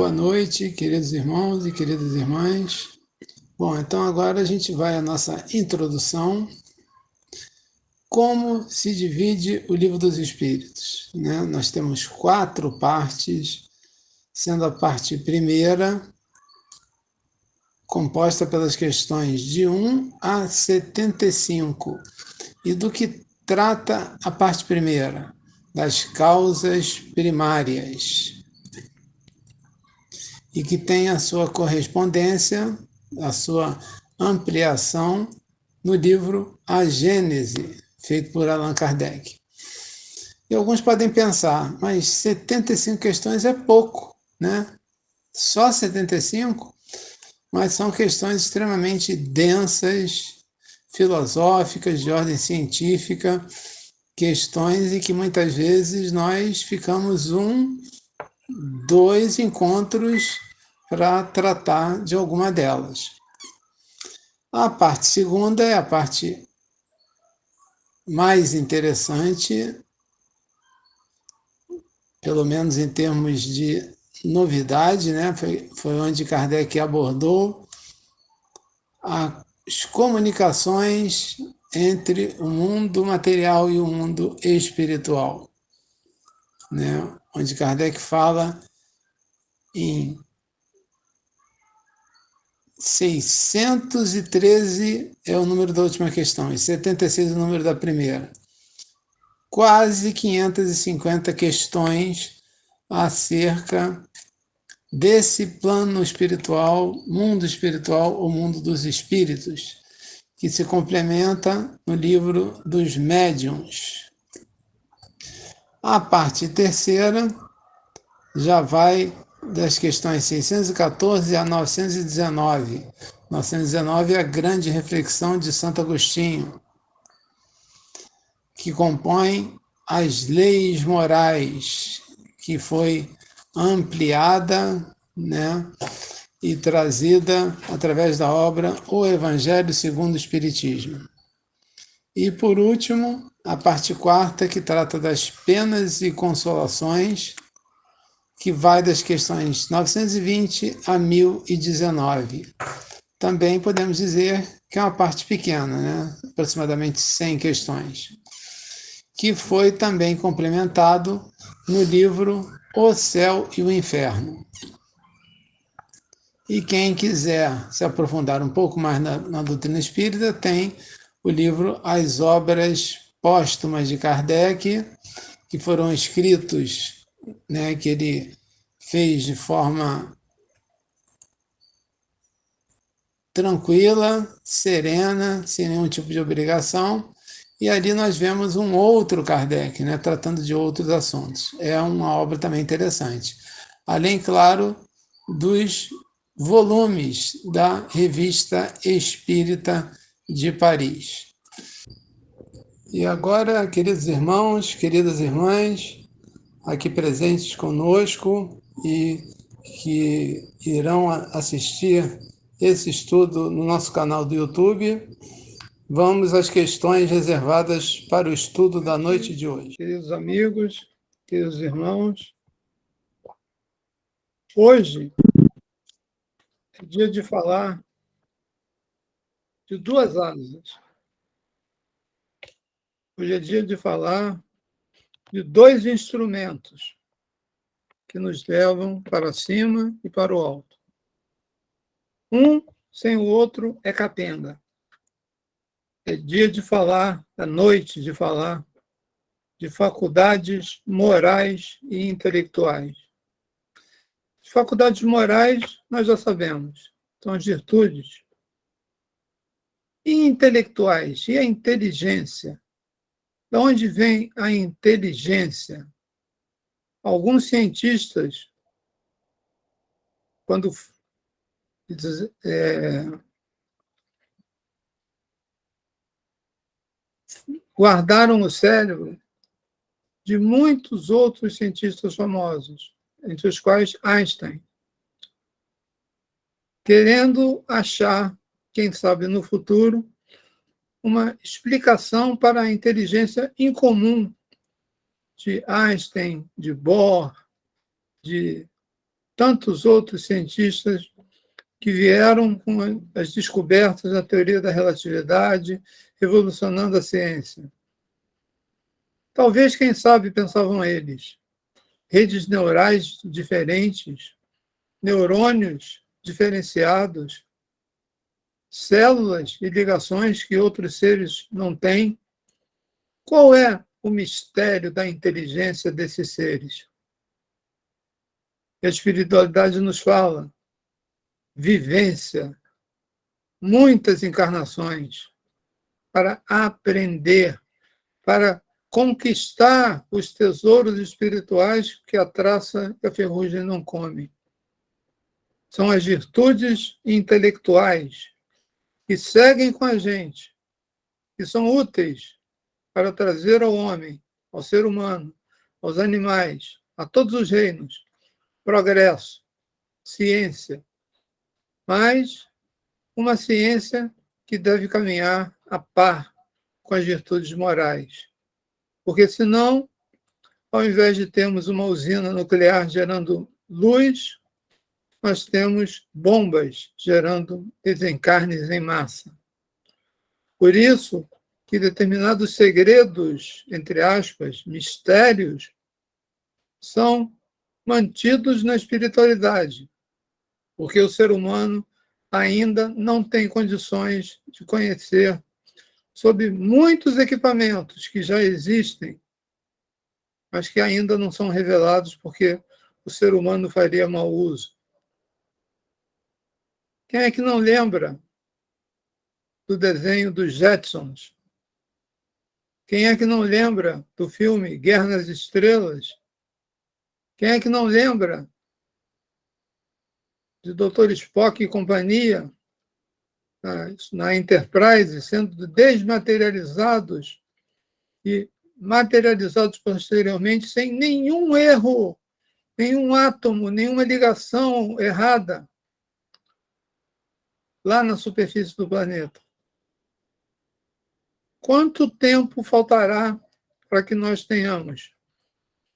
Boa noite, queridos irmãos e queridas irmãs. Bom, então agora a gente vai à nossa introdução. Como se divide o Livro dos Espíritos, né? Nós temos 4 partes, sendo a parte primeira composta pelas questões de 1 a 75. E do que trata a parte primeira? Das causas primárias. E que tem a sua correspondência, a sua ampliação no livro A Gênese, feito por Allan Kardec. E alguns podem pensar, mas 75 questões é pouco, né? Só 75? Mas são questões extremamente densas, filosóficas, de ordem científica, questões em que muitas vezes nós ficamos 2 encontros para tratar de alguma delas. A parte segunda é a parte mais interessante, pelo menos em termos de novidade, né? Foi onde Kardec abordou as comunicações entre o mundo material e o mundo espiritual, né? Onde Kardec fala em 613 é o número da última questão, e 76 é o número da primeira. Quase 550 questões acerca desse plano espiritual, o mundo dos espíritos, que se complementa no livro dos médiuns. A parte terceira já vai das questões 614 a 919. 919 é a grande reflexão de Santo Agostinho, que compõe as leis morais, que foi ampliada, né, e trazida através da obra O Evangelho segundo o Espiritismo. E, por último, a parte quarta, que trata das penas e consolações, que vai das questões 920 a 1019. Também podemos dizer que é uma parte pequena, né? Aproximadamente 100 questões, que foi também complementado no livro O Céu e o Inferno. E quem quiser se aprofundar um pouco mais na doutrina espírita, tem o livro As Obras Póstumas de Kardec, que foram escritos, né, que ele fez de forma tranquila, serena, sem nenhum tipo de obrigação, e ali nós vemos um outro Kardec, né, tratando de outros assuntos. É uma obra também interessante. Além, claro, dos volumes da Revista Espírita de Paris. E agora, queridos irmãos, queridas irmãs, aqui presentes conosco e que irão assistir esse estudo no nosso canal do YouTube, vamos às questões reservadas para o estudo da noite de hoje. Queridos amigos, queridos irmãos, hoje é dia de falar de 2 asas. Hoje é dia de falar de 2 instrumentos que nos levam para cima e para o alto. Um sem o outro é capenga. É dia de falar, é noite de falar de faculdades morais e intelectuais. As faculdades morais nós já sabemos, são as virtudes. E intelectuais, e a inteligência? De onde vem a inteligência? Alguns cientistas, quando guardaram o cérebro de muitos outros cientistas famosos, entre os quais Einstein, querendo achar, quem sabe no futuro, uma explicação para a inteligência incomum de Einstein, de Bohr, de tantos outros cientistas que vieram com as descobertas da teoria da relatividade, revolucionando a ciência. Talvez, quem sabe, pensavam eles, redes neurais diferentes, neurônios diferenciados, células e ligações que outros seres não têm. Qual é o mistério da inteligência desses seres? A espiritualidade nos fala vivência, muitas encarnações para aprender, para conquistar os tesouros espirituais que a traça e a ferrugem não come. São as virtudes intelectuais que seguem com a gente, que são úteis para trazer ao homem, ao ser humano, aos animais, a todos os reinos, progresso, ciência, mas uma ciência que deve caminhar a par com as virtudes morais. Porque senão, ao invés de termos uma usina nuclear gerando luz, nós temos bombas gerando desencarnes em massa. Por isso que determinados segredos, entre aspas, mistérios, são mantidos na espiritualidade, porque o ser humano ainda não tem condições de conhecer sobre muitos equipamentos que já existem, mas que ainda não são revelados porque o ser humano faria mau uso. Quem é que não lembra do desenho dos Jetsons? Quem é que não lembra do filme Guerra nas Estrelas? Quem é que não lembra de Dr. Spock e companhia na Enterprise sendo desmaterializados e materializados posteriormente sem nenhum erro, nenhum átomo, nenhuma ligação errada lá na superfície do planeta? Quanto tempo faltará para que nós tenhamos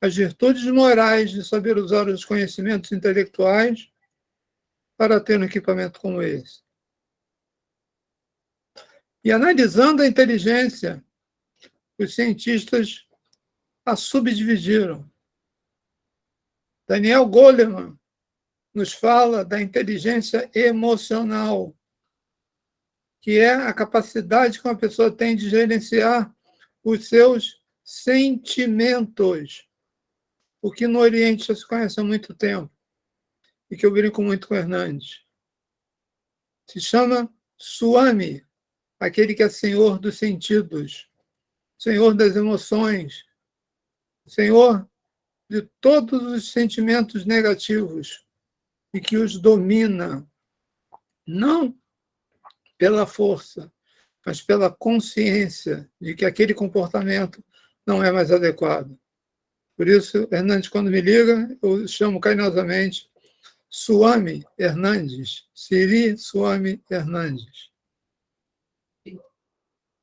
as virtudes morais de saber usar os conhecimentos intelectuais para ter um equipamento como esse? E analisando a inteligência, os cientistas a subdividiram. Daniel Goleman nos fala da inteligência emocional, que é a capacidade que uma pessoa tem de gerenciar os seus sentimentos, o que no Oriente já se conhece há muito tempo, e que eu brinco muito com o Hernandes. Se chama Swami, aquele que é senhor dos sentidos, senhor das emoções, senhor de todos os sentimentos negativos e que os domina, não pela força, mas pela consciência de que aquele comportamento não é mais adequado. Por isso, Hernandes, quando me liga, eu chamo carinhosamente Swami Hernandes, Siri Swami Hernandes.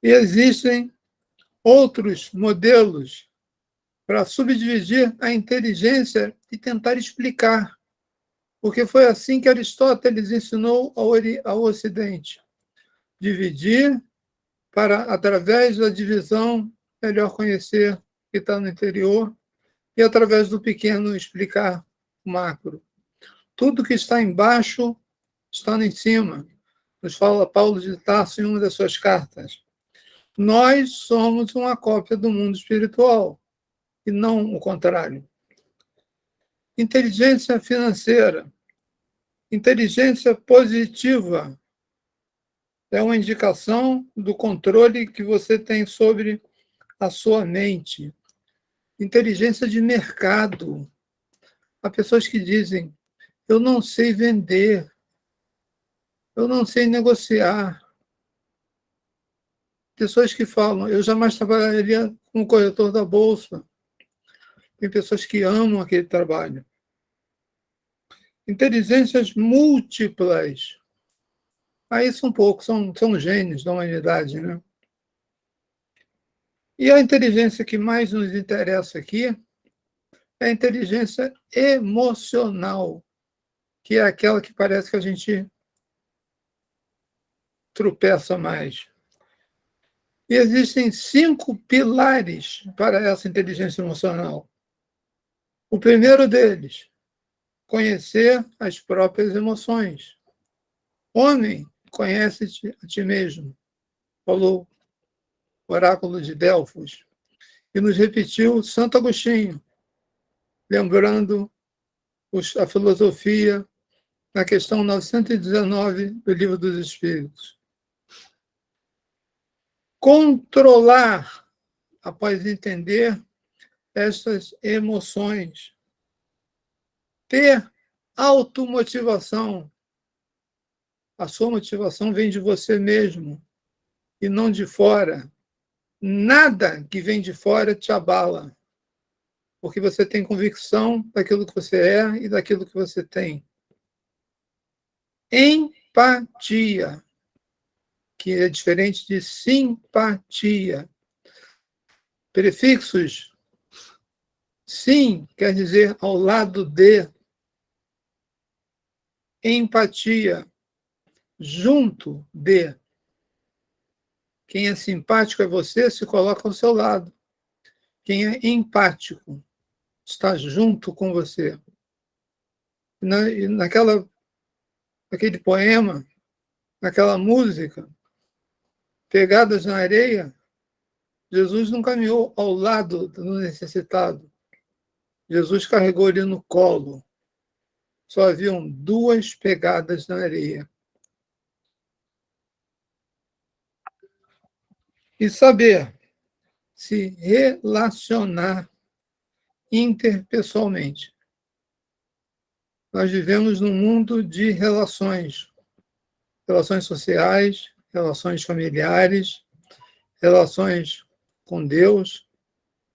E existem outros modelos para subdividir a inteligência e tentar explicar, porque foi assim que Aristóteles ensinou ao Ocidente. Dividir para, através da divisão, melhor conhecer o que está no interior e, através do pequeno, explicar o macro. Tudo que está embaixo está em cima, nos fala Paulo de Tarso em uma das suas cartas. Nós somos uma cópia do mundo espiritual, e não o contrário. Inteligência financeira, inteligência positiva, é uma indicação do controle que você tem sobre a sua mente. Inteligência de mercado. Há pessoas que dizem, eu não sei vender, eu não sei negociar. Pessoas que falam, eu jamais trabalharia como corretor da Bolsa. Tem pessoas que amam aquele trabalho. Inteligências múltiplas. Aí são poucos, são gênios da humanidade, né? E a inteligência que mais nos interessa aqui é a inteligência emocional. que é aquela que parece que a gente tropeça mais. E existem 5 pilares para essa inteligência emocional. O primeiro deles, conhecer as próprias emoções. Homem, conhece-te a ti mesmo, falou o oráculo de Delfos, e nos repetiu Santo Agostinho, lembrando a filosofia na questão 919 do Livro dos Espíritos. Controlar, após entender estas emoções. Ter automotivação. A sua motivação vem de você mesmo e não de fora. Nada que vem de fora te abala, porque você tem convicção daquilo que você é e daquilo que você tem. Empatia, que é diferente de simpatia. Prefixos. Sim quer dizer ao lado de. Empatia, junto de. Quem é simpático é você, se coloca ao seu lado. Quem é empático está junto com você. Naquele poema, naquela música, Pegadas na Areia, Jesus não caminhou ao lado do necessitado. Jesus carregou ele no colo. Só haviam 2 pegadas na areia. E saber se relacionar interpessoalmente. Nós vivemos num mundo de relações sociais, relações familiares, relações com Deus,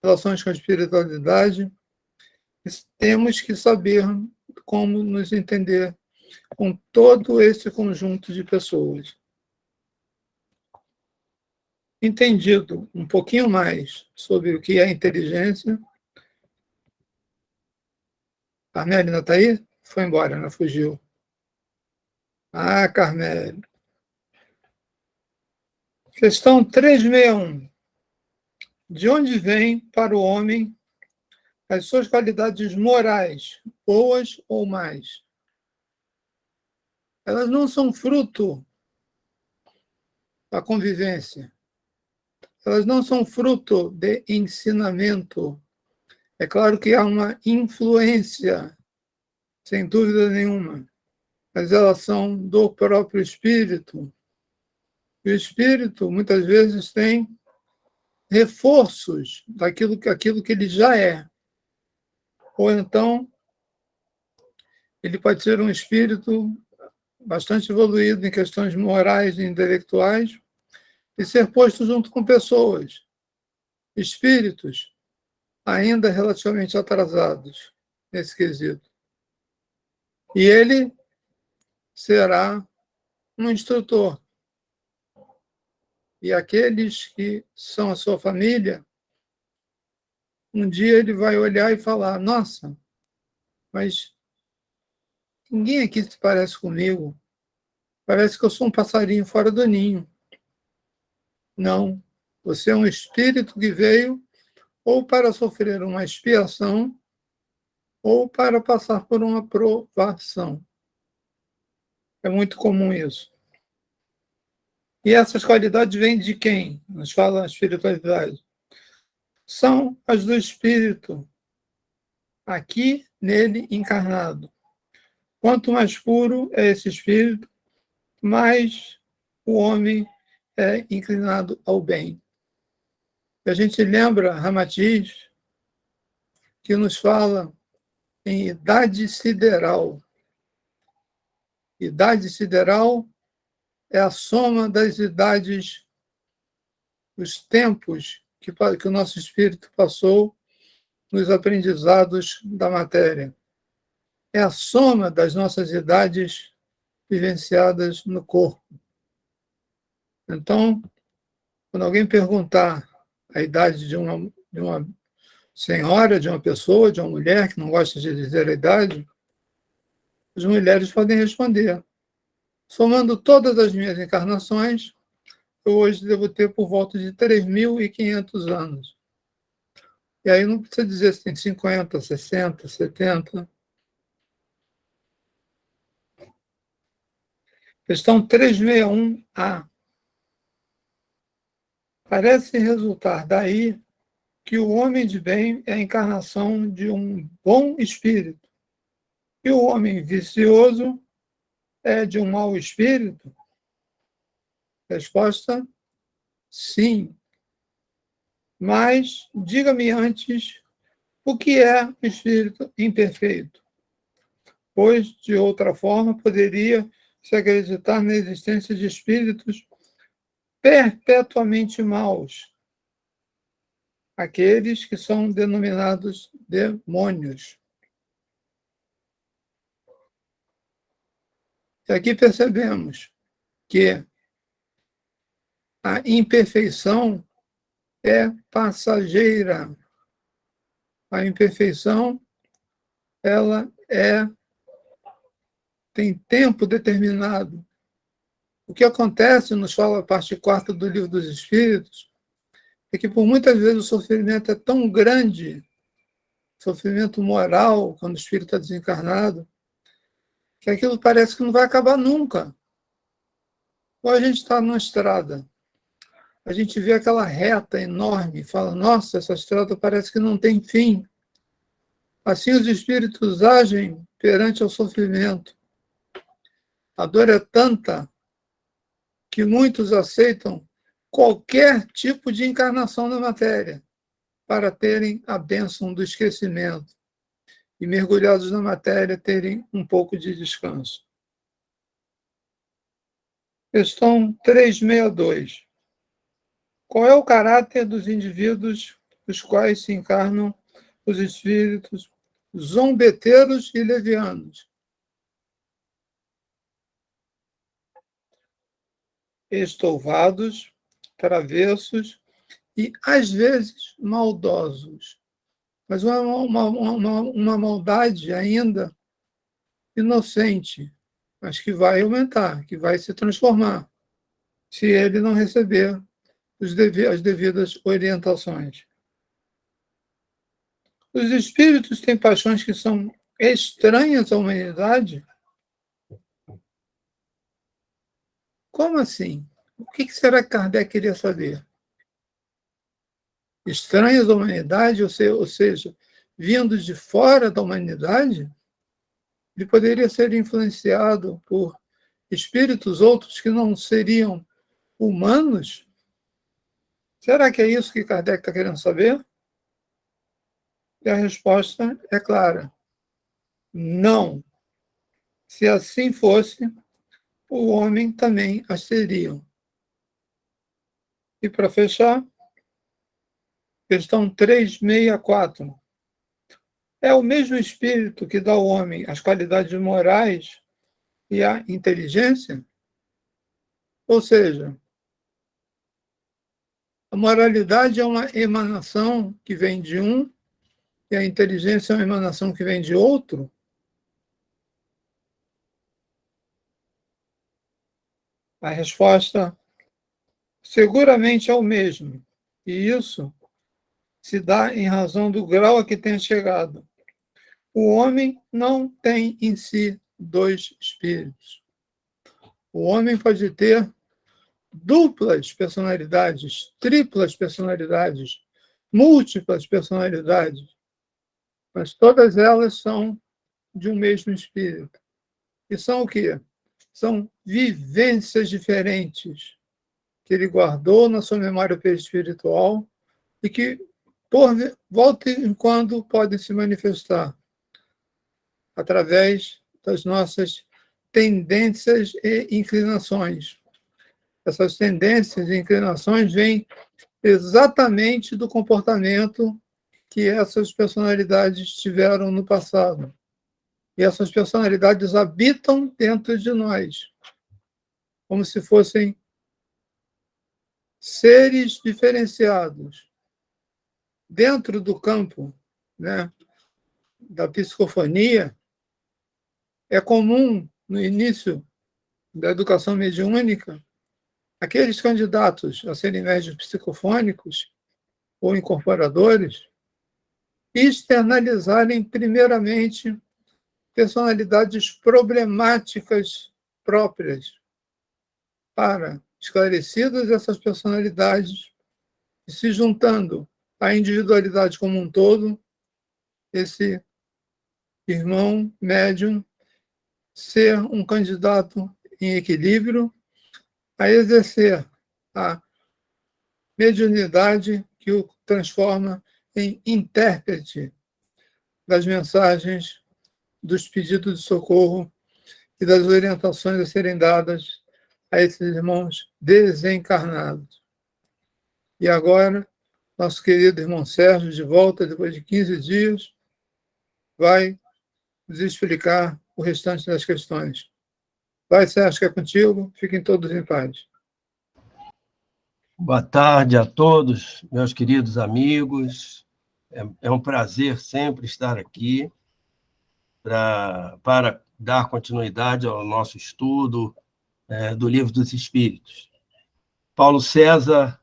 relações com a espiritualidade. Temos que saber como nos entender com todo esse conjunto de pessoas. Entendido um pouquinho mais sobre o que é inteligência. Carmele ainda está aí? Foi embora, não fugiu. Ah, Carmele. Questão 361. De onde vem para o homem as suas qualidades morais, boas ou más? Elas não são fruto da convivência. Elas não são fruto de ensinamento. É claro que há uma influência, sem dúvida nenhuma, mas elas são do próprio espírito. E o espírito, muitas vezes, tem reforços daquilo que ele já é. Ou então, ele pode ser um espírito bastante evoluído em questões morais e intelectuais e ser posto junto com pessoas, espíritos, ainda relativamente atrasados nesse quesito. E ele será um instrutor. E aqueles que são a sua família, um dia ele vai olhar e falar: nossa, mas ninguém aqui se parece comigo. Parece que eu sou um passarinho fora do ninho. Não. Você é um espírito que veio ou para sofrer uma expiação ou para passar por uma provação. É muito comum isso. E essas qualidades vêm de quem? Nos fala a espiritualidade. São as do espírito, aqui nele encarnado. Quanto mais puro é esse espírito, mais o homem é inclinado ao bem. E a gente lembra Ramatiz, que nos fala em idade sideral. Idade sideral é a soma das idades, os tempos que o nosso espírito passou nos aprendizados da matéria. É a soma das nossas idades vivenciadas no corpo. Então, quando alguém perguntar a idade de uma senhora, de uma pessoa, de uma mulher, que não gosta de dizer a idade, As mulheres podem responder. Somando todas as minhas encarnações, eu hoje devo ter por volta de 3.500 anos. E aí não precisa dizer se tem 50, 60, 70. Questão 361A. Parece resultar daí que o homem de bem é a encarnação de um bom espírito e o homem vicioso é de um mau espírito? Resposta: sim. Mas diga-me antes o que é espírito imperfeito, pois, de outra forma, poderia se acreditar na existência de espíritos perpetuamente maus, aqueles que são denominados demônios. E aqui percebemos que a imperfeição é passageira. A imperfeição, ela tem tempo determinado. O que acontece, nos fala a parte 4ª do Livro dos Espíritos, é que por muitas vezes o sofrimento é tão grande, sofrimento moral, quando o espírito está desencarnado, que aquilo parece que não vai acabar nunca. Ou a gente está numa estrada, a gente vê aquela reta enorme e fala, nossa, essa estrada parece que não tem fim. Assim os espíritos agem perante o sofrimento. A dor é tanta que muitos aceitam qualquer tipo de encarnação na matéria para terem a bênção do esquecimento e, mergulhados na matéria, terem um pouco de descanso. Questão 362. Qual é o caráter dos indivíduos os quais se encarnam os espíritos zombeteiros e levianos? Estouvados, travessos e, às vezes, maldosos. Mas uma maldade ainda inocente, mas que vai aumentar, que vai se transformar, se ele não receber as devidas orientações. Os espíritos têm paixões que são estranhas à humanidade? Como assim? O que será que Kardec queria saber? Estranhas à humanidade, ou seja, vindos de fora da humanidade? Ele poderia ser influenciado por espíritos outros que não seriam humanos? Será que é isso que Kardec está querendo saber? E a resposta é clara: não. Se assim fosse, o homem também as teria. E para fechar, questão 364. É o mesmo espírito que dá ao homem as qualidades morais e a inteligência? Ou seja, a moralidade é uma emanação que vem de um e a inteligência é uma emanação que vem de outro? A resposta seguramente é o mesmo. E isso se dá em razão do grau a que tenha chegado. O homem não tem em si dois espíritos. O homem pode ter duplas personalidades, triplas personalidades, múltiplas personalidades, mas todas elas são de um mesmo espírito. E são o quê? São vivências diferentes que ele guardou na sua memória perispiritual e que, por volta em quando, podem se manifestar através das nossas tendências e inclinações. Essas tendências e inclinações vêm exatamente do comportamento que essas personalidades tiveram no passado. E essas personalidades habitam dentro de nós, como se fossem seres diferenciados. Dentro do campo, né, da psicofonia, É comum, no início da educação mediúnica, aqueles candidatos a serem médiuns psicofônicos ou incorporadores externalizarem, primeiramente, personalidades problemáticas próprias, para, esclarecidas essas personalidades, e se juntando à individualidade como um todo, esse irmão médium ser um candidato em equilíbrio a exercer a mediunidade que o transforma em intérprete das mensagens, dos pedidos de socorro e das orientações a serem dadas a esses irmãos desencarnados. E agora, nosso querido irmão Sérgio, de volta, depois de 15 dias, vai nos explicar o restante das questões. Vai, Sérgio, que é contigo. Fiquem todos em paz. Boa tarde a todos, meus queridos amigos. É um prazer sempre estar aqui para dar continuidade ao nosso estudo do Livro dos Espíritos. Paulo César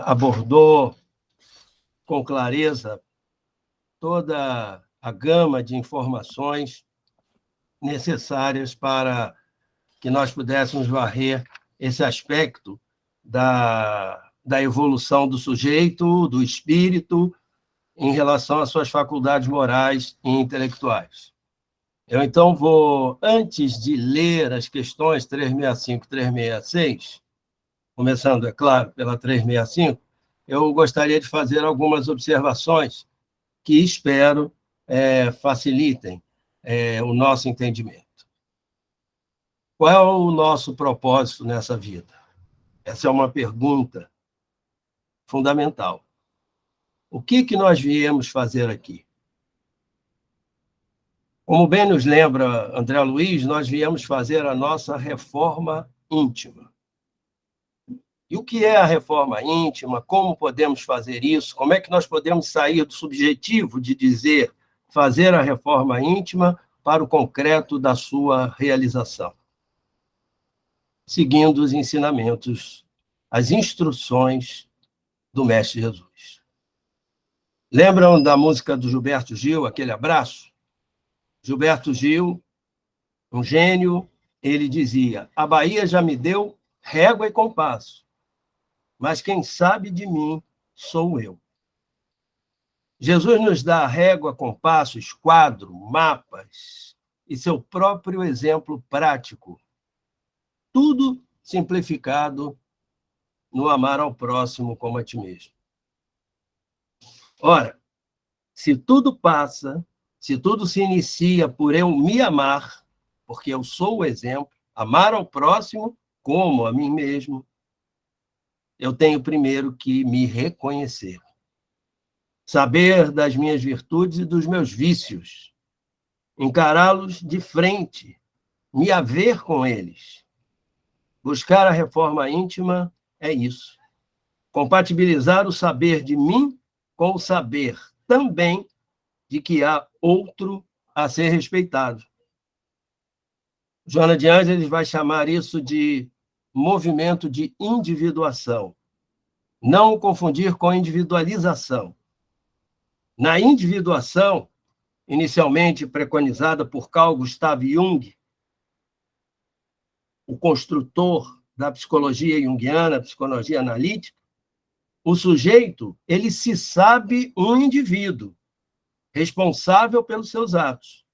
abordou com clareza toda a gama de informações necessárias para que nós pudéssemos varrer esse aspecto da evolução do sujeito, do espírito, em relação às suas faculdades morais e intelectuais. Eu, então, vou, antes de ler as questões 365 e 366, começando, é claro, pela 365, eu gostaria de fazer algumas observações que espero facilitem o nosso entendimento. Qual é o nosso propósito nessa vida? Essa é uma pergunta fundamental. O que nós viemos fazer aqui? Como bem nos lembra André Luiz, nós viemos fazer a nossa reforma íntima. E o que é a reforma íntima? Como podemos fazer isso? Como é que nós podemos sair do subjetivo de dizer fazer a reforma íntima para o concreto da sua realização? Seguindo os ensinamentos, as instruções do Mestre Jesus. Lembram da música do Gilberto Gil, Aquele Abraço? Gilberto Gil, um gênio, ele dizia: a Bahia já me deu régua e compasso, mas quem sabe de mim sou eu. Jesus nos dá régua, compasso, esquadro, mapas e seu próprio exemplo prático. Tudo simplificado no amar ao próximo como a ti mesmo. Ora, se tudo passa, se tudo se inicia por eu me amar, porque eu sou o exemplo, amar ao próximo como a mim mesmo, eu tenho primeiro que me reconhecer. Saber das minhas virtudes e dos meus vícios, encará-los de frente, me haver com eles. Buscar a reforma íntima é isso. Compatibilizar o saber de mim com o saber também de que há outro a ser respeitado. Joana de Ângeles vai chamar isso de movimento de individuação. Não confundir com individualização. Na individuação, inicialmente preconizada por Carl Gustav Jung, o construtor da psicologia junguiana, psicologia analítica, o sujeito, ele se sabe um indivíduo, responsável pelos seus atos,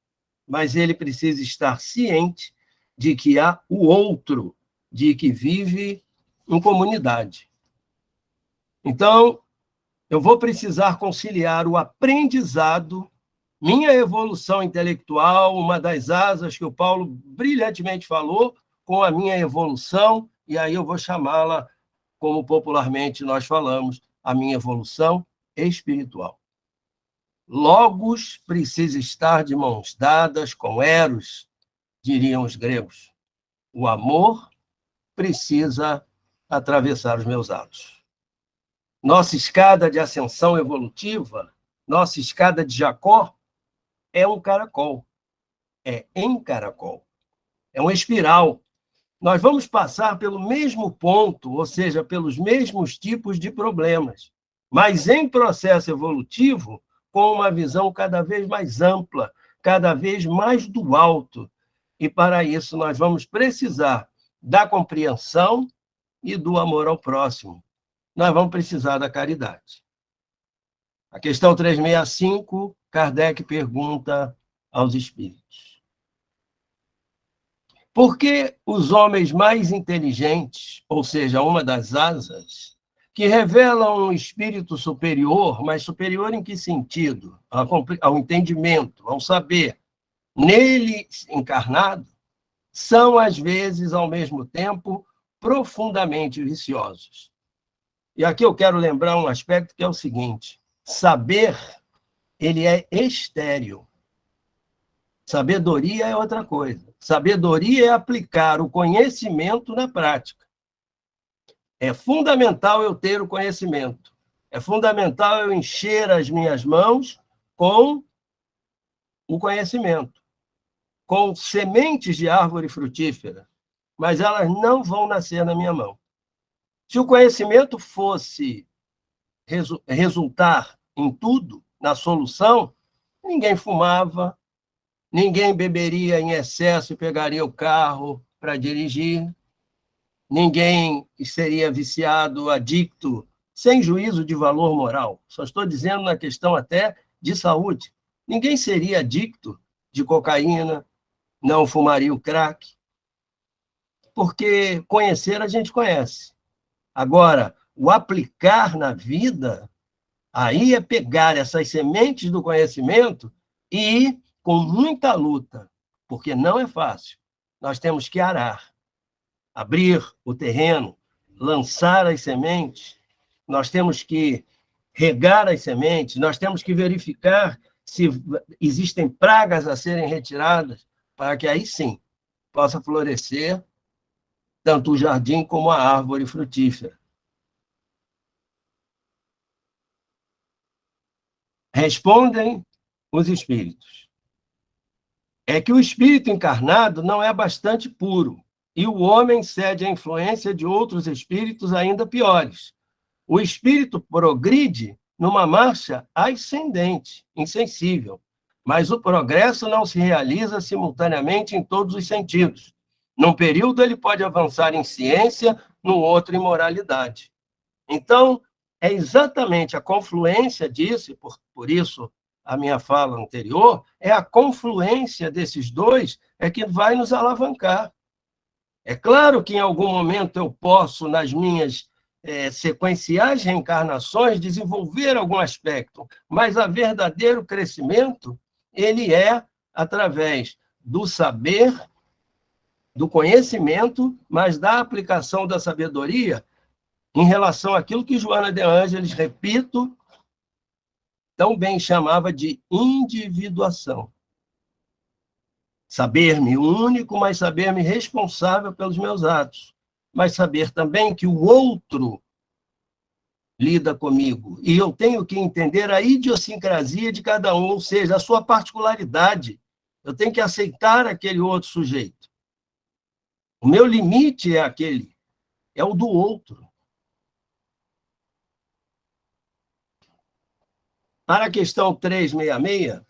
mas ele precisa estar ciente de que há o outro, de que vive em comunidade. Então, eu vou precisar conciliar o aprendizado, minha evolução intelectual, uma das asas que o Paulo brilhantemente falou, com a minha evolução, e aí eu vou chamá-la, como popularmente nós falamos, a minha evolução espiritual. Logos precisa estar de mãos dadas com Eros, diriam os gregos. O amor precisa atravessar os meus atos. Nossa escada de ascensão evolutiva, nossa escada de Jacó, é um caracol. é em caracol. É uma espiral. Nós vamos passar pelo mesmo ponto, ou seja, pelos mesmos tipos de problemas, mas em processo evolutivo, com uma visão cada vez mais ampla, cada vez mais do alto. E para isso nós vamos precisar da compreensão e do amor ao próximo. Nós vamos precisar da caridade. A questão 365, Kardec pergunta aos espíritos: por que os homens mais inteligentes, ou seja, uma das asas, que revelam um espírito superior, mas superior em que sentido? Ao entendimento, ao saber, nele encarnado, são, às vezes, ao mesmo tempo, profundamente viciosos. E aqui eu quero lembrar um aspecto que é o seguinte: saber, ele é estéril. Sabedoria é outra coisa. Sabedoria é aplicar o conhecimento na prática. É fundamental eu ter o conhecimento. É fundamental eu encher as minhas mãos com o conhecimento, com sementes de árvore frutífera, mas elas não vão nascer na minha mão. Se o conhecimento fosse resultar em tudo, na solução, ninguém fumava, ninguém beberia em excesso e pegaria o carro para dirigir, ninguém seria viciado, adicto, sem juízo de valor moral. Só estou dizendo na questão até de saúde. Ninguém seria adicto de cocaína, não fumaria o crack, porque conhecer a gente conhece. Agora, o aplicar na vida, aí é pegar essas sementes do conhecimento e, com muita luta, porque não é fácil, nós temos que arar, abrir o terreno, lançar as sementes, nós temos que regar as sementes, nós temos que verificar se existem pragas a serem retiradas, para que aí sim possa florescer tanto o jardim como a árvore frutífera. Respondem os espíritos: é que o espírito encarnado não é bastante puro, e o homem cede à influência de outros espíritos ainda piores. O espírito progride numa marcha ascendente, insensível, mas o progresso não se realiza simultaneamente em todos os sentidos. Num período, ele pode avançar em ciência, no outro, em moralidade. Então, é exatamente a confluência disso, por isso a minha fala anterior, é a confluência desses dois é que vai nos alavancar. É claro que em algum momento eu posso, nas minhas sequenciais reencarnações, desenvolver algum aspecto, mas o verdadeiro crescimento, ele é através do saber, do conhecimento, mas da aplicação da sabedoria em relação àquilo que Joana de Ângeles, repito, tão bem chamava de individuação. Saber-me único, mas saber-me responsável pelos meus atos. Mas saber também que o outro lida comigo. E eu tenho que entender a idiosincrasia de cada um, ou seja, a sua particularidade. Eu tenho que aceitar aquele outro sujeito. O meu limite é aquele, é o do outro. Para a questão 366,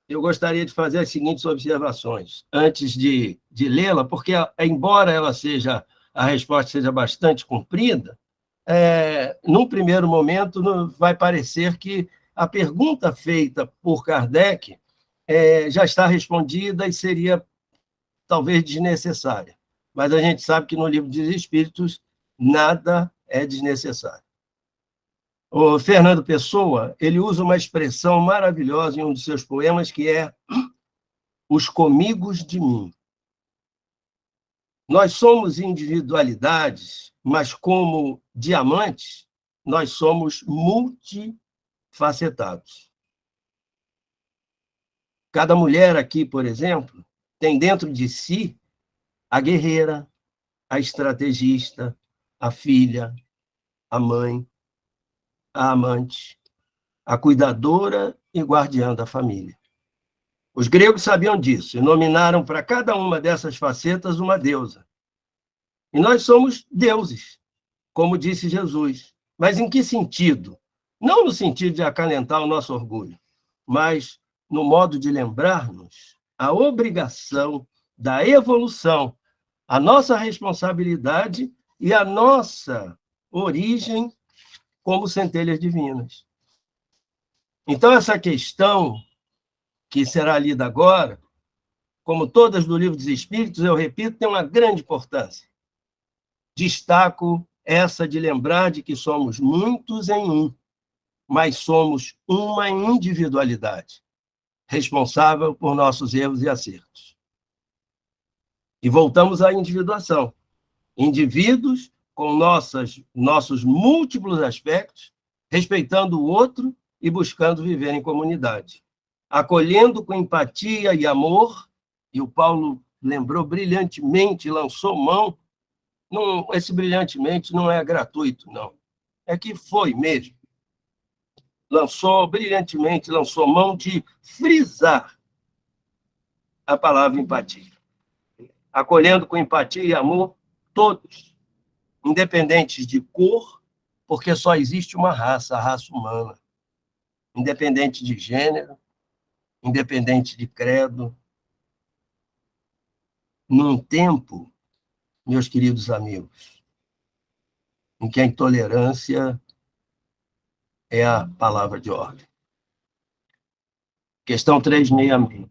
eu gostaria de fazer as seguintes observações, antes de lê-la, porque, embora ela seja, a resposta seja bastante comprida, num primeiro momento vai parecer que a pergunta feita por Kardec já está respondida e seria talvez desnecessária. Mas a gente sabe que no Livro dos Espíritos nada é desnecessário. O Fernando Pessoa, ele usa uma expressão maravilhosa em um dos seus poemas, que é os comigos de mim. Nós somos individualidades, mas como diamantes, nós somos multifacetados. Cada mulher aqui, por exemplo, tem dentro de si a guerreira, a estrategista, a filha, a mãe, a amante, a cuidadora e guardiã da família. Os gregos sabiam disso e nominaram para cada uma dessas facetas uma deusa. E nós somos deuses, como disse Jesus. Mas em que sentido? Não no sentido de acalentar o nosso orgulho, mas no modo de lembrarmos a obrigação da evolução, a nossa responsabilidade e a nossa origem como centelhas divinas. Então, essa questão que será lida agora, como todas do Livro dos Espíritos, eu repito, tem uma grande importância. Destaco essa de lembrar de que somos muitos em um, mas somos uma individualidade, responsável por nossos erros e acertos. E voltamos à individuação. Indivíduos com nossos múltiplos aspectos, respeitando o outro e buscando viver em comunidade, acolhendo com empatia e amor, e o Paulo lembrou brilhantemente, lançou mão, esse brilhantemente não é gratuito, não, é que foi mesmo, brilhantemente lançou mão de frisar a palavra empatia, acolhendo com empatia e amor todos, independentes de cor, porque só existe uma raça, a raça humana, independente de gênero, independente de credo. Num tempo, meus queridos amigos, em que a intolerância é a palavra de ordem. Questão 366.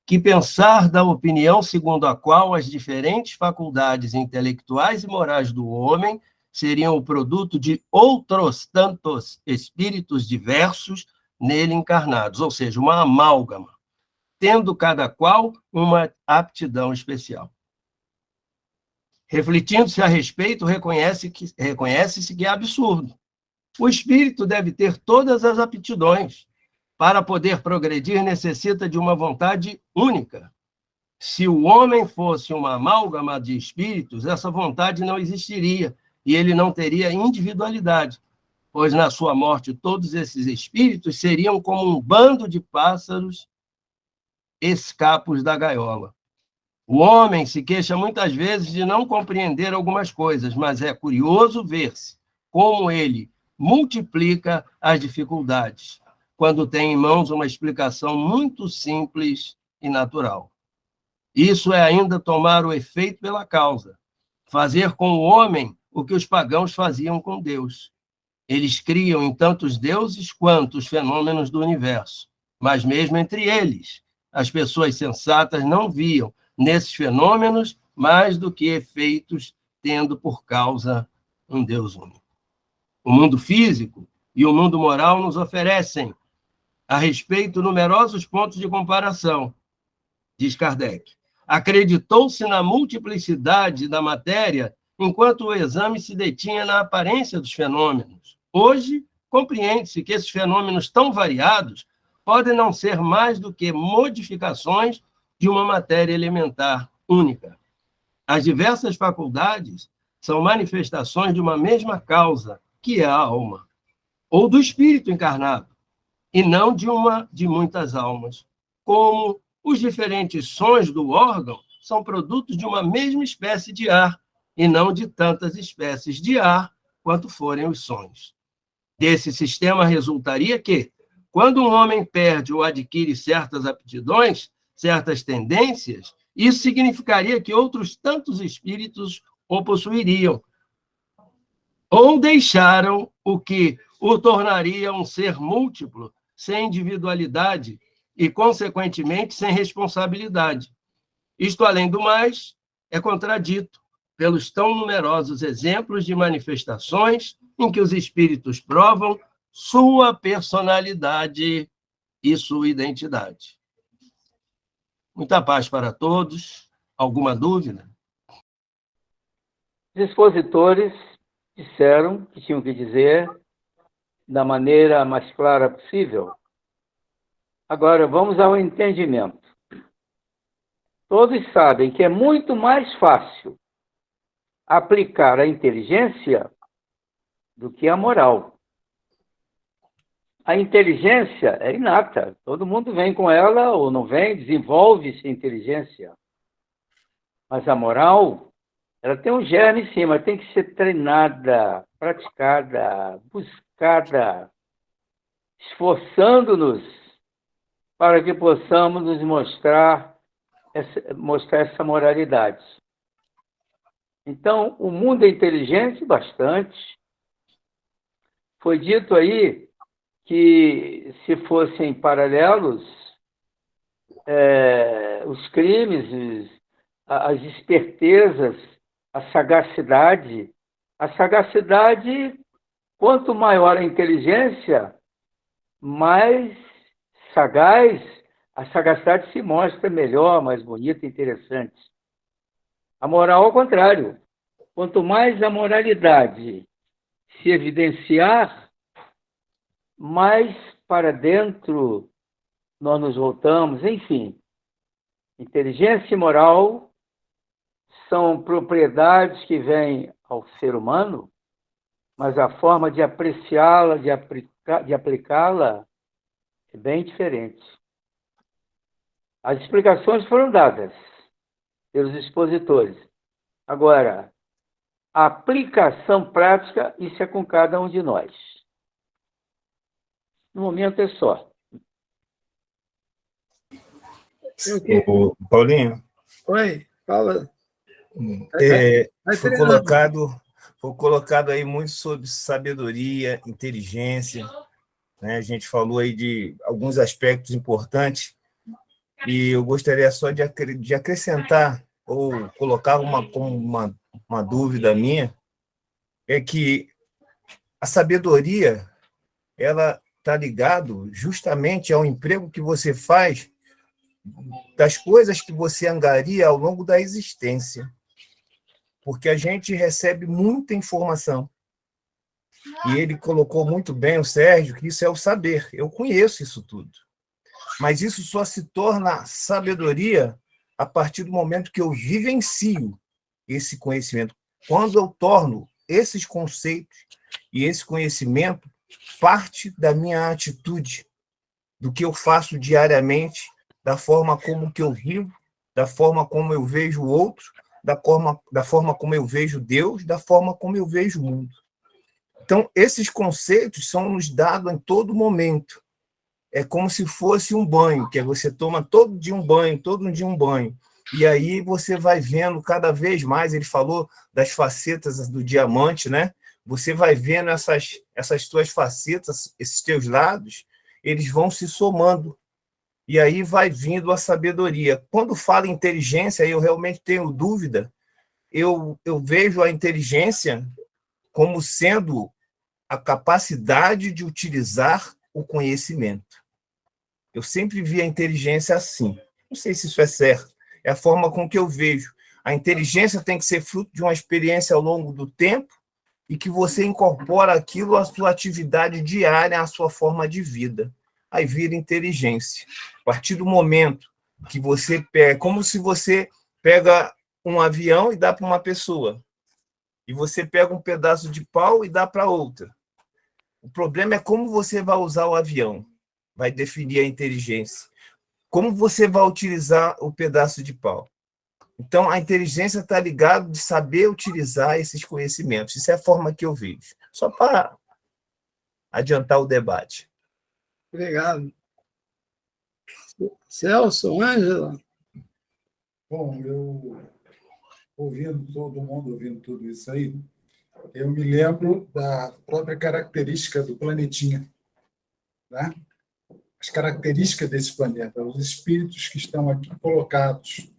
Que pensar da opinião segundo a qual as diferentes faculdades intelectuais e morais do homem seriam o produto de outros tantos espíritos diversos nele encarnados, ou seja, uma amálgama, tendo cada qual uma aptidão especial. Refletindo-se a respeito, reconhece-se que é absurdo. O espírito deve ter todas as aptidões. Para poder progredir, necessita de uma vontade única. Se o homem fosse uma amálgama de espíritos, essa vontade não existiria e ele não teria individualidade, pois na sua morte todos esses espíritos seriam como um bando de pássaros escapos da gaiola. O homem se queixa muitas vezes de não compreender algumas coisas, mas é curioso ver-se como ele multiplica as dificuldades, quando tem em mãos uma explicação muito simples e natural. Isso é ainda tomar o efeito pela causa, fazer com o homem o que os pagãos faziam com Deus. Eles criam em tantos deuses quanto os fenômenos do universo, mas mesmo entre eles, as pessoas sensatas não viam nesses fenômenos mais do que efeitos, tendo por causa um Deus único. O mundo físico e o mundo moral nos oferecem, a respeito, numerosos pontos de comparação, diz Kardec. Acreditou-se na multiplicidade da matéria enquanto o exame se detinha na aparência dos fenômenos. Hoje, compreende-se que esses fenômenos tão variados podem não ser mais do que modificações de uma matéria elementar única. As diversas faculdades são manifestações de uma mesma causa, que é a alma, ou do espírito encarnado, e não de muitas almas. Como os diferentes sons do órgão são produtos de uma mesma espécie de ar, e não de tantas espécies de ar quanto forem os sons. Desse sistema resultaria que, quando um homem perde ou adquire certas aptidões, certas tendências, isso significaria que outros tantos espíritos o possuiriam, ou deixaram o que o tornaria um ser múltiplo, sem individualidade e, consequentemente, sem responsabilidade. Isto, além do mais, é contradito pelos tão numerosos exemplos de manifestações em que os espíritos provam sua personalidade e sua identidade. Muita paz para todos. Alguma dúvida? Os expositores disseram que tinham que dizer da maneira mais clara possível. Agora, vamos ao entendimento. Todos sabem que é muito mais fácil aplicar a inteligência do que a moral. A inteligência é inata. Todo mundo vem com ela ou não vem, desenvolve-se a inteligência. Mas a moral, ela tem um germe em cima, tem que ser treinada, praticada, buscada, esforçando-nos para que possamos nos mostrar essa moralidade. Então, o mundo é inteligente bastante. Foi dito aí que, se fossem paralelos, os crimes, as espertezas, a sagacidade, quanto maior a inteligência, mais sagaz, a sagacidade se mostra melhor, mais bonita, interessante. A moral, ao contrário. Quanto mais a moralidade se evidenciar, mais para dentro nós nos voltamos. Enfim, inteligência e moral são propriedades que vêm ao ser humano, mas a forma de apreciá-la, de aplicá-la, é bem diferente. As explicações foram dadas pelos expositores. Agora, a aplicação prática, isso é com cada um de nós. No momento é só. Paulinho, Oi, fala. Foi colocado aí muito sobre sabedoria, inteligência, né? A gente falou aí de alguns aspectos importantes e eu gostaria só de acrescentar ou colocar uma dúvida minha, é que a sabedoria, ela está ligado justamente ao emprego que você faz das coisas que você angaria ao longo da existência. Porque a gente recebe muita informação. E ele colocou muito bem, o Sérgio, que isso é o saber. Eu conheço isso tudo. Mas isso só se torna sabedoria a partir do momento que eu vivencio esse conhecimento. Quando eu torno esses conceitos e esse conhecimento parte da minha atitude, do que eu faço diariamente, da forma como que eu vivo, da forma como eu vejo o outro, da forma como eu vejo Deus, da forma como eu vejo o mundo. Então, esses conceitos são nos dados em todo momento. É como se fosse um banho, que você toma todo dia um banho, todo dia um banho. E aí você vai vendo cada vez mais, ele falou das facetas do diamante, né? Você vai vendo essas tuas facetas, esses teus lados, eles vão se somando. E aí vai vindo a sabedoria. Quando fala em inteligência, eu realmente tenho dúvida, eu vejo a inteligência como sendo a capacidade de utilizar o conhecimento. Eu sempre vi a inteligência assim. Não sei se isso é certo. É a forma com que eu vejo. A inteligência tem que ser fruto de uma experiência ao longo do tempo e que você incorpora aquilo à sua atividade diária, à sua forma de vida. Aí vira inteligência. A partir do momento que você pega, como se você pega um avião e dá para uma pessoa, e você pega um pedaço de pau e dá para outra. O problema é como você vai usar o avião, vai definir a inteligência. Como você vai utilizar o pedaço de pau. Então, a inteligência está ligada de saber utilizar esses conhecimentos. Isso é a forma que eu vejo. Só para adiantar o debate. Obrigado. Celso, Ângela? Bom, eu ouvindo todo mundo, ouvindo tudo isso aí, eu me lembro da própria característica do planetinha, né? As características desse planeta, os espíritos que estão aqui colocados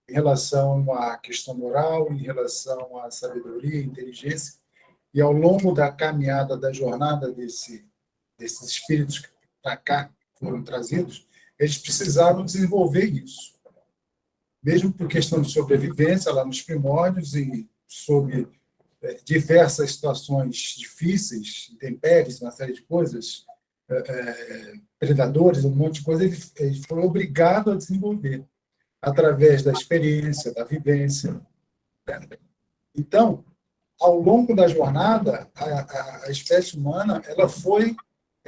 em relação à questão moral, em relação à sabedoria, inteligência, e ao longo da caminhada, da jornada desses espíritos que para cá foram trazidos, eles precisaram desenvolver isso. Mesmo por questão de sobrevivência, lá nos primórdios, e sob diversas situações difíceis, intempéries, uma série de coisas, predadores, um monte de coisa, ele foi obrigado a desenvolver, através da experiência, da vivência. Então, ao longo da jornada, a espécie humana ela foi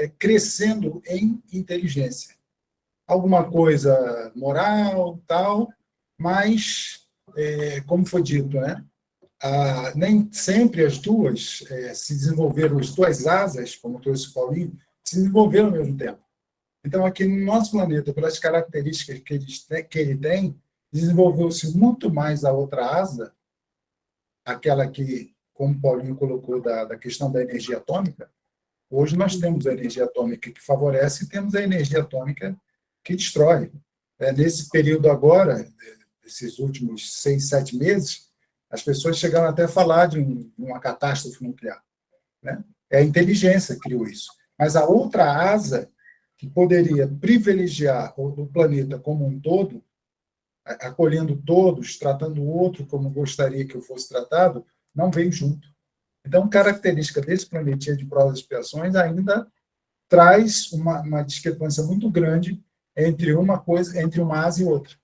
crescendo em inteligência. Alguma coisa moral, tal, mas, como foi dito, né? Nem sempre as duas se desenvolveram, as duas asas, como trouxe o Paulinho, se desenvolveram ao mesmo tempo. Então, aqui no nosso planeta, pelas características que ele tem, desenvolveu-se muito mais a outra asa, aquela que, como o Paulinho colocou, da questão da energia atômica. Hoje nós temos a energia atômica que favorece e temos a energia atômica que destrói. Nesse período agora, esses últimos 6, 7 meses, as pessoas chegaram até a falar de uma catástrofe nuclear, né? A inteligência que criou isso. Mas a outra asa, que poderia privilegiar o planeta como um todo, acolhendo todos, tratando o outro como gostaria que eu fosse tratado, não veio junto. Então, característica desse planetinha de provas e expiações ainda traz uma discrepância muito grande entre uma asa e outra.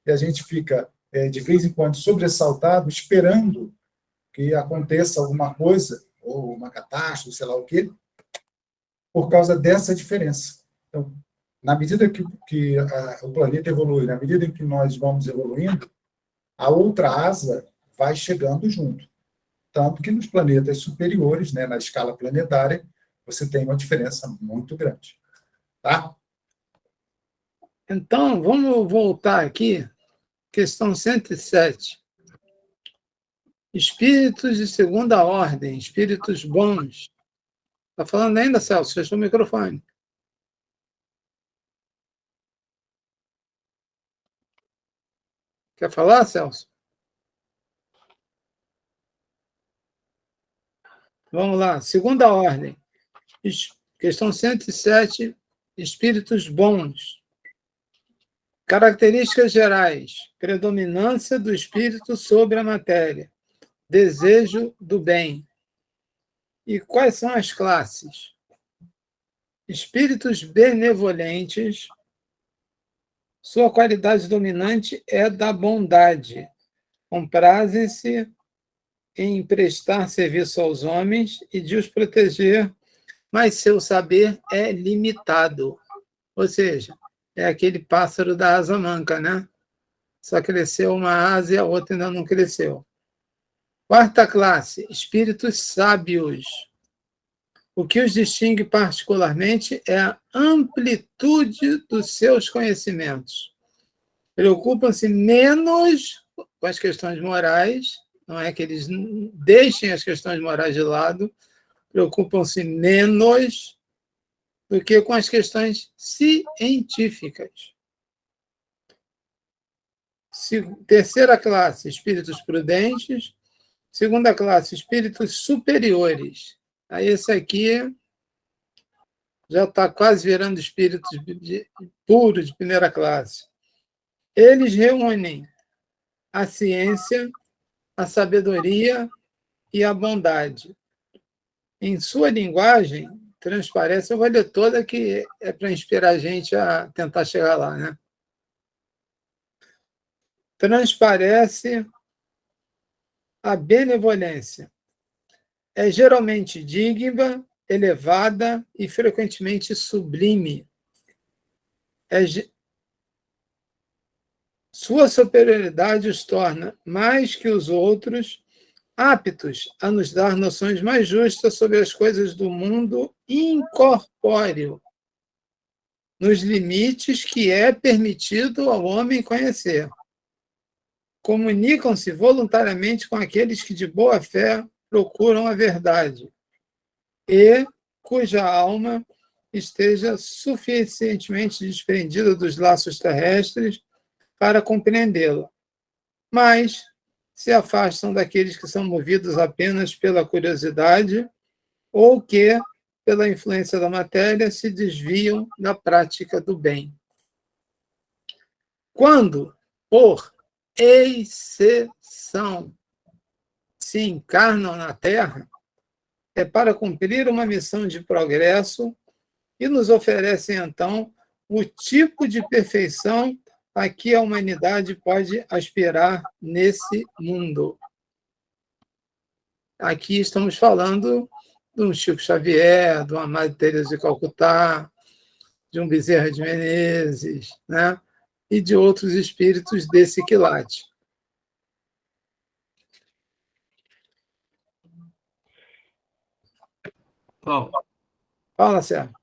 E a gente fica, de vez em quando, sobressaltado, esperando que aconteça alguma coisa, ou uma catástrofe, sei lá o quê, por causa dessa diferença. Então, na medida que o planeta evolui, na medida em que nós vamos evoluindo, a outra asa vai chegando junto. Tanto que nos planetas superiores, né, na escala planetária, você tem uma diferença muito grande. Tá? Então, vamos voltar aqui, questão 107. Espíritos de segunda ordem, espíritos bons. Está falando ainda, Celso? Fechou o microfone. Quer falar, Celso? Vamos lá. Segunda ordem. Questão 107. Espíritos bons. Características gerais. Predominância do espírito sobre a matéria. Desejo do bem. E quais são as classes? Espíritos benevolentes. Sua qualidade dominante é da bondade. Comprazem-se em prestar serviço aos homens e de os proteger, mas seu saber é limitado. Ou seja, é aquele pássaro da asa manca, né? Só cresceu uma asa e a outra ainda não cresceu. Quarta classe, espíritos sábios. O que os distingue particularmente é a amplitude dos seus conhecimentos. Preocupam-se menos com as questões morais, não é que eles deixem as questões morais de lado, preocupam-se menos do que com as questões científicas. Terceira classe, espíritos prudentes. Segunda classe, espíritos superiores. Aí esse aqui já está quase virando espíritos puros de primeira classe. Eles reúnem a ciência, a sabedoria e a bondade. Em sua linguagem, transparece, eu vou ler toda, que é para inspirar a gente a tentar chegar lá, né? Transparece a benevolência. É geralmente digna, elevada e frequentemente sublime. Sua superioridade os torna, mais que os outros, aptos a nos dar noções mais justas sobre as coisas do mundo incorpóreo, nos limites que é permitido ao homem conhecer. Comunicam-se voluntariamente com aqueles que de boa fé procuram a verdade e cuja alma esteja suficientemente desprendida dos laços terrestres para compreendê-la, mas se afastam daqueles que são movidos apenas pela curiosidade ou que, pela influência da matéria, se desviam da prática do bem. Quando, por exceção, se encarnam na Terra, é para cumprir uma missão de progresso e nos oferecem, então, o tipo de perfeição a que a humanidade pode aspirar nesse mundo. Aqui estamos falando de um Chico Xavier, de uma Madre Teresa de Calcutá, de um Bezerra de Menezes, né? E de outros espíritos desse quilate. Bom, Fala, Sérgio.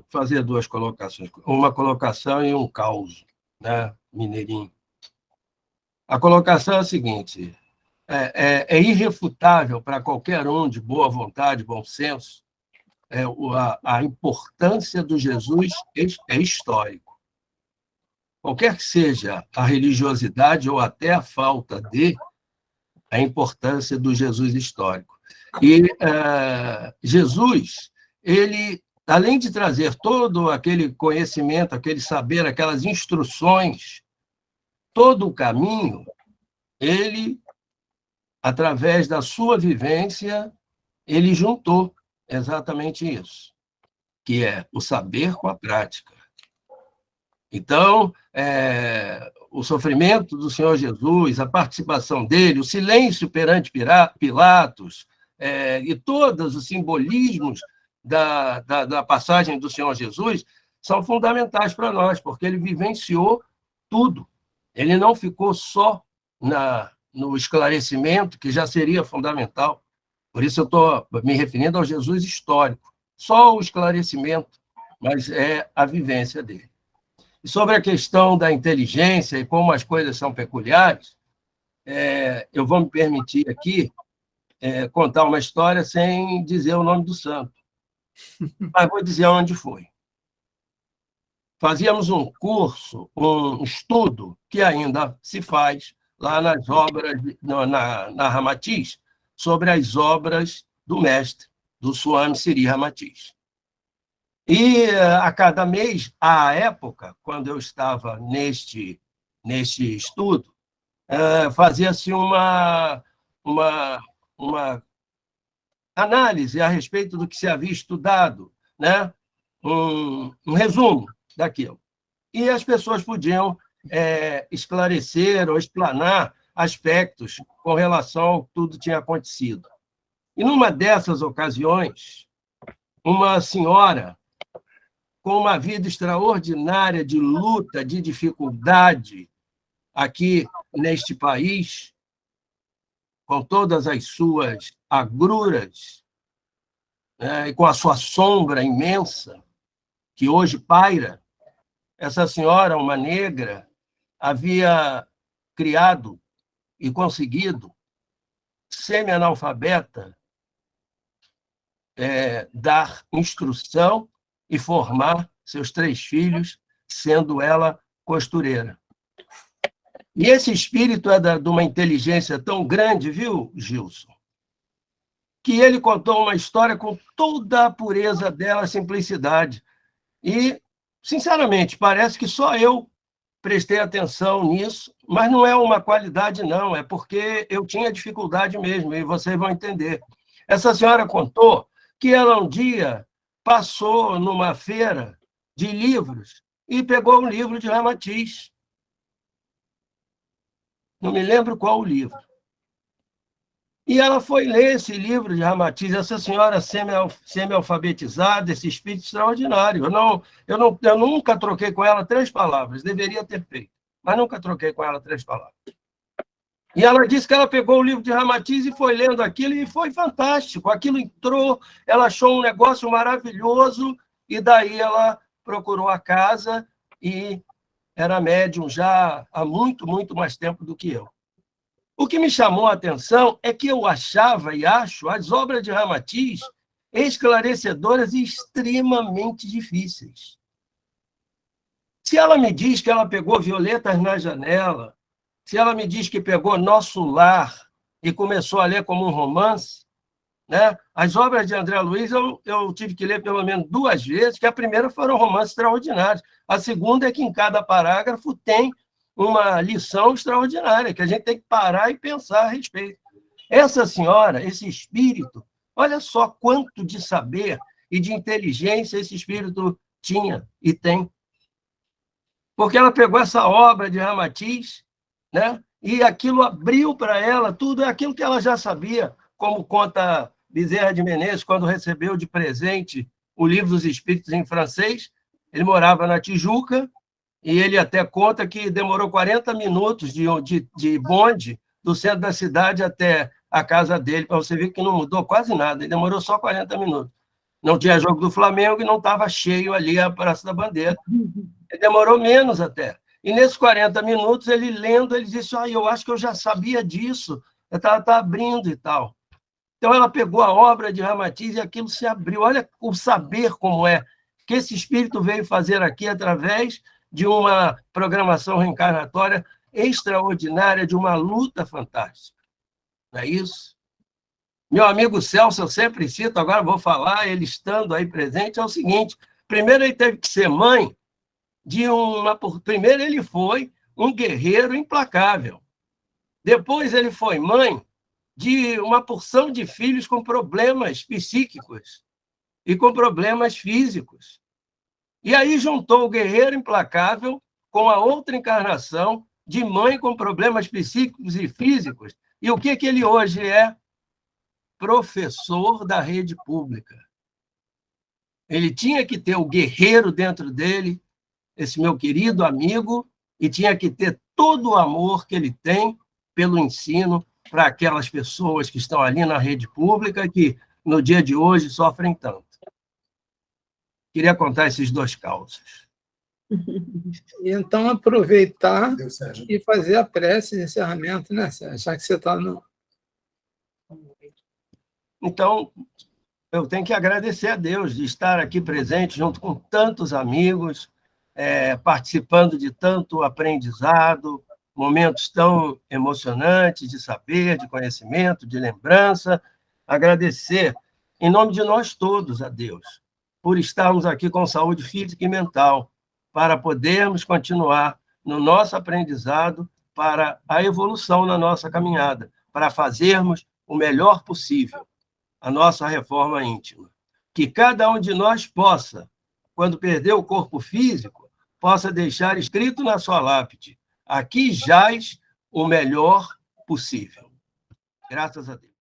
Fazer duas colocações. Uma colocação e um caos, né, mineirinho. A colocação é a seguinte: é irrefutável para qualquer um de boa vontade, bom senso, a importância do Jesus é histórico. Qualquer que seja a religiosidade ou até a falta de, a importância do Jesus histórico. E Jesus, ele, além de trazer todo aquele conhecimento, aquele saber, aquelas instruções, todo o caminho, ele, através da sua vivência, ele juntou exatamente isso, que é o saber com a prática. Então, o sofrimento do Senhor Jesus, a participação dele, o silêncio perante Pilatos, e todos os simbolismos da passagem do Senhor Jesus são fundamentais para nós, porque ele vivenciou tudo. Ele não ficou só no esclarecimento, que já seria fundamental. Por isso eu estou me referindo ao Jesus histórico. Só o esclarecimento, mas é a vivência dele. E sobre a questão da inteligência e como as coisas são peculiares, eu vou me permitir aqui contar uma história sem dizer o nome do santo. Mas vou dizer onde foi. Fazíamos um curso, um estudo, que ainda se faz lá nas obras, na Ramatiz, sobre as obras do mestre, do Swami Sri Ramatiz. E a cada mês, à época, quando eu estava neste estudo, fazia-se uma análise a respeito do que se havia estudado, né? Um resumo daquilo. E as pessoas podiam esclarecer ou explanar aspectos com relação ao que tudo tinha acontecido. E numa dessas ocasiões, uma senhora com uma vida extraordinária de luta, de dificuldade aqui neste país, com todas as suas agruras, né, e com a sua sombra imensa, que hoje paira, essa senhora, uma negra, havia criado e conseguido, semi-analfabeta, dar instrução e formar seus 3 filhos, sendo ela costureira. E esse espírito é de uma inteligência tão grande, viu, Gilson? Que ele contou uma história com toda a pureza dela, a simplicidade. E, sinceramente, parece que só eu prestei atenção nisso, mas não é uma qualidade, não, é porque eu tinha dificuldade mesmo, e vocês vão entender. Essa senhora contou que ela um dia passou numa feira de livros e pegou um livro de Ramatiz. Não me lembro qual o livro. E ela foi ler esse livro de Ramatiz, essa senhora semi-alfabetizada, esse espírito extraordinário. Eu nunca troquei com ela 3 palavras, deveria ter feito, mas nunca troquei com ela 3 palavras. E ela disse que ela pegou o livro de Ramatiz e foi lendo aquilo, e foi fantástico. Aquilo entrou, ela achou um negócio maravilhoso, e daí ela procurou a casa e era médium já há muito, muito mais tempo do que eu. O que me chamou a atenção é que eu achava e acho as obras de Ramatiz esclarecedoras e extremamente difíceis. Se ela me diz que ela pegou Violetas na Janela, se ela me diz que pegou Nosso Lar e começou a ler como um romance, né? As obras de André Luiz eu tive que ler pelo menos 2 vezes, que a primeira foram romances extraordinários. A segunda é que em cada parágrafo tem uma lição extraordinária, que a gente tem que parar e pensar a respeito. Essa senhora, esse espírito, olha só quanto de saber e de inteligência esse espírito tinha e tem. Porque ela pegou essa obra de Ramatiz, né? E aquilo abriu para ela tudo aquilo que ela já sabia. como conta Bezerra de Menezes, quando recebeu de presente o Livro dos Espíritos em francês. Ele morava na Tijuca, e ele até conta que demorou 40 minutos de bonde do centro da cidade até a casa dele, para você ver que não mudou quase nada, ele demorou só 40 minutos. Não tinha jogo do Flamengo e não estava cheio ali a Praça da Bandeira. Ele demorou menos até. E nesses 40 minutos, ele lendo, ele disse, eu acho que eu já sabia disso, eu estava abrindo e tal. Então, ela pegou a obra de Ramatiz e aquilo se abriu. Olha o saber como é, que esse espírito veio fazer aqui através de uma programação reencarnatória extraordinária, de uma luta fantástica. Não é isso? Meu amigo Celso, eu sempre cito, agora vou falar, ele estando aí presente, é o seguinte: primeiro ele teve que ser mãe de uma... Primeiro ele foi um guerreiro implacável. Depois ele foi mãe de uma porção de filhos com problemas psíquicos e com problemas físicos. E aí juntou o guerreiro implacável com a outra encarnação de mãe com problemas psíquicos e físicos. E o que ele hoje é? Professor da rede pública. Ele tinha que ter o guerreiro dentro dele, esse meu querido amigo, e tinha que ter todo o amor que ele tem pelo ensino para aquelas pessoas que estão ali na rede pública, que no dia de hoje sofrem tanto. Queria contar esses dois causos. Então, aproveitar e fazer a prece de encerramento, né, Sérgio? Já que você está no... Então, eu tenho que agradecer a Deus de estar aqui presente junto com tantos amigos, participando de tanto aprendizado, momentos tão emocionantes de saber, de conhecimento, de lembrança. Agradecer, em nome de nós todos, a Deus, por estarmos aqui com saúde física e mental, para podermos continuar no nosso aprendizado para a evolução na nossa caminhada, para fazermos o melhor possível a nossa reforma íntima. Que cada um de nós possa, quando perder o corpo físico, possa deixar escrito na sua lápide: aqui jaz o melhor possível. Graças a Deus.